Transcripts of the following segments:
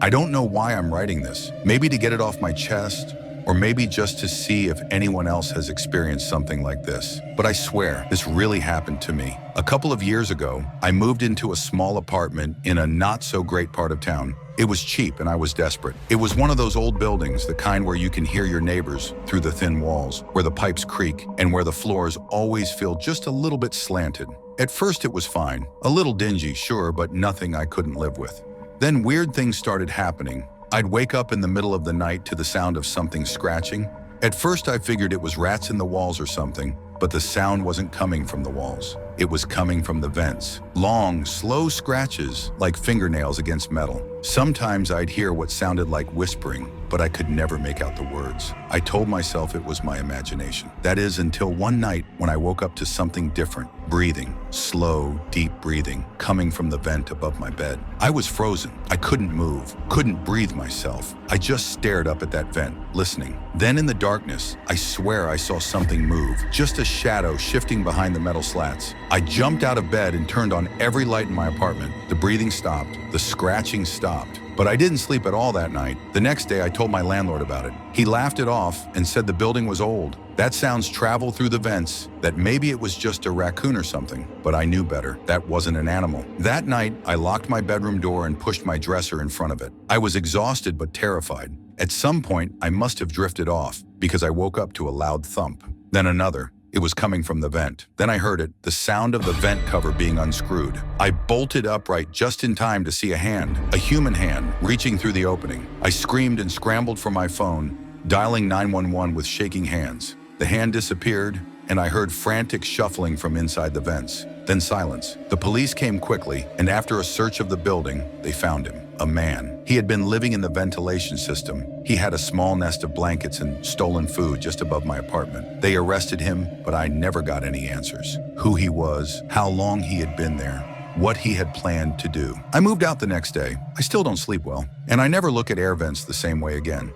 I don't know why I'm writing this. Maybe to get it off my chest, or maybe just to see if anyone else has experienced something like this. But I swear, this really happened to me. A couple of years ago, I moved into a small apartment in a not-so-great part of town. It was cheap and I was desperate. It was one of those old buildings, the kind where you can hear your neighbors through the thin walls, where the pipes creak, and where the floors always feel just a little bit slanted. At first it was fine. A little dingy, sure, but nothing I couldn't live with. Then weird things started happening. I'd wake up in the middle of the night to the sound of something scratching. At first I figured it was rats in the walls or something, but the sound wasn't coming from the walls. It was coming from the vents. Long, slow scratches like fingernails against metal. Sometimes I'd hear what sounded like whispering, but I could never make out the words. I told myself it was my imagination. That is, until one night when I woke up to something different. Breathing, slow, deep breathing, coming from the vent above my bed. I was frozen. I couldn't move, couldn't breathe myself. I just stared up at that vent, listening. Then in the darkness, I swear I saw something move, just a shadow shifting behind the metal slats. I jumped out of bed and turned on every light in my apartment. The breathing stopped, the scratching stopped. But I didn't sleep at all that night. The next day, I told my landlord about it. He laughed it off and said the building was old. That sounds travel through the vents, that maybe it was just a raccoon or something. But I knew better. That wasn't an animal. That night, I locked my bedroom door and pushed my dresser in front of it. I was exhausted but terrified. At some point, I must have drifted off because I woke up to a loud thump. Then another. It was coming from the vent. Then I heard it, the sound of the vent cover being unscrewed. I bolted upright just in time to see a hand, a human hand, reaching through the opening. I screamed and scrambled for my phone, dialing 911 with shaking hands. The hand disappeared, and I heard frantic shuffling from inside the vents. Then silence. The police came quickly, and after a search of the building, they found him. A man. He had been living in the ventilation system. He had a small nest of blankets and stolen food just above my apartment. They arrested him, but I never got any answers. Who he was, how long he had been there, what he had planned to do. I moved out the next day. I still don't sleep well, and I never look at air vents the same way again.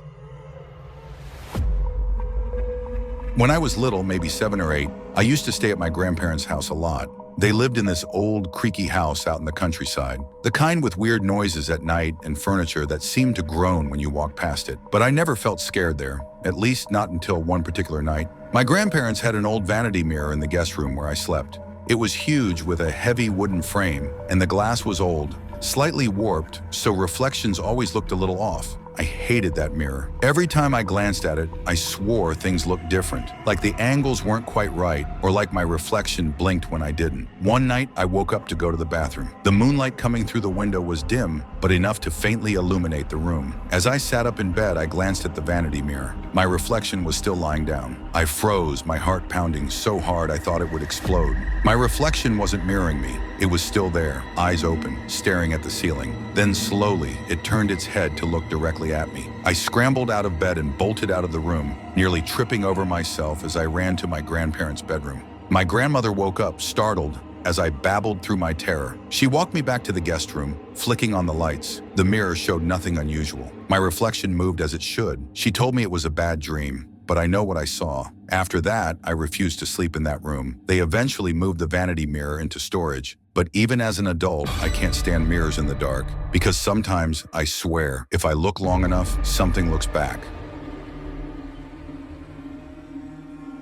When I was little, maybe 7 or 8, I used to stay at my grandparents' house a lot. They lived in this old, creaky house out in the countryside, the kind with weird noises at night and furniture that seemed to groan when you walked past it. But I never felt scared there, at least not until one particular night. My grandparents had an old vanity mirror in the guest room where I slept. It was huge with a heavy wooden frame, and the glass was old, slightly warped, so reflections always looked a little off. I hated that mirror. Every time I glanced at it, I swore things looked different, like the angles weren't quite right, or like my reflection blinked when I didn't. One night, I woke up to go to the bathroom. The moonlight coming through the window was dim, but enough to faintly illuminate the room. As I sat up in bed, I glanced at the vanity mirror. My reflection was still lying down. I froze, my heart pounding so hard I thought it would explode. My reflection wasn't mirroring me. It was still there, eyes open, staring at the ceiling. Then slowly, it turned its head to look directly at me. I scrambled out of bed and bolted out of the room, nearly tripping over myself as I ran to my grandparents' bedroom. My grandmother woke up, startled, as I babbled through my terror. She walked me back to the guest room, flicking on the lights. The mirror showed nothing unusual. My reflection moved as it should. She told me it was a bad dream, but I know what I saw. After that, I refused to sleep in that room. They eventually moved the vanity mirror into storage. But even as an adult, I can't stand mirrors in the dark, because sometimes, I swear, if I look long enough, something looks back.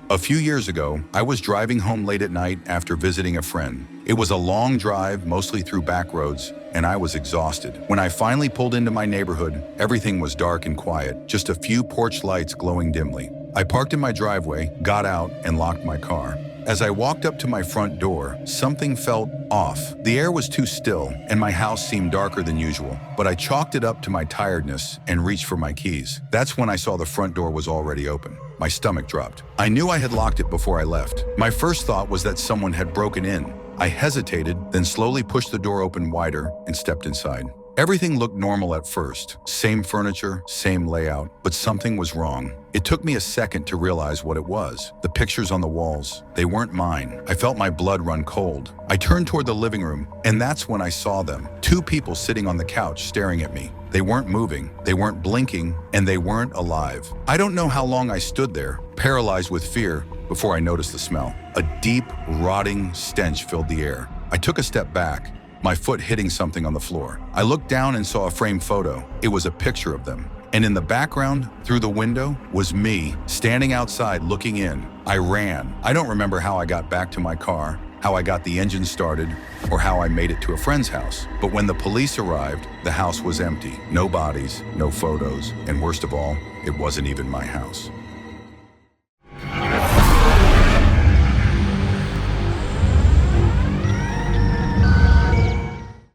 A few years ago, I was driving home late at night after visiting a friend. It was a long drive, mostly through back roads, and I was exhausted. When I finally pulled into my neighborhood, everything was dark and quiet, just a few porch lights glowing dimly. I parked in my driveway, got out, and locked my car. As I walked up to my front door, something felt off. The air was too still, and my house seemed darker than usual. But I chalked it up to my tiredness and reached for my keys. That's when I saw the front door was already open. My stomach dropped. I knew I had locked it before I left. My first thought was that someone had broken in. I hesitated, then slowly pushed the door open wider and stepped inside. Everything looked normal at first. Same furniture, same layout, but something was wrong. It took me a second to realize what it was. The pictures on the walls, they weren't mine. I felt my blood run cold. I turned toward the living room, and that's when I saw them. 2 people sitting on the couch staring at me. They weren't moving, they weren't blinking, and they weren't alive. I don't know how long I stood there, paralyzed with fear, before I noticed the smell. A deep, rotting stench filled the air. I took a step back, my foot hitting something on the floor. I looked down and saw a framed photo. It was a picture of them. And in the background, through the window, was me, standing outside looking in. I ran. I don't remember how I got back to my car, how I got the engine started, or how I made it to a friend's house. But when the police arrived, the house was empty. No bodies, no photos, and worst of all, it wasn't even my house.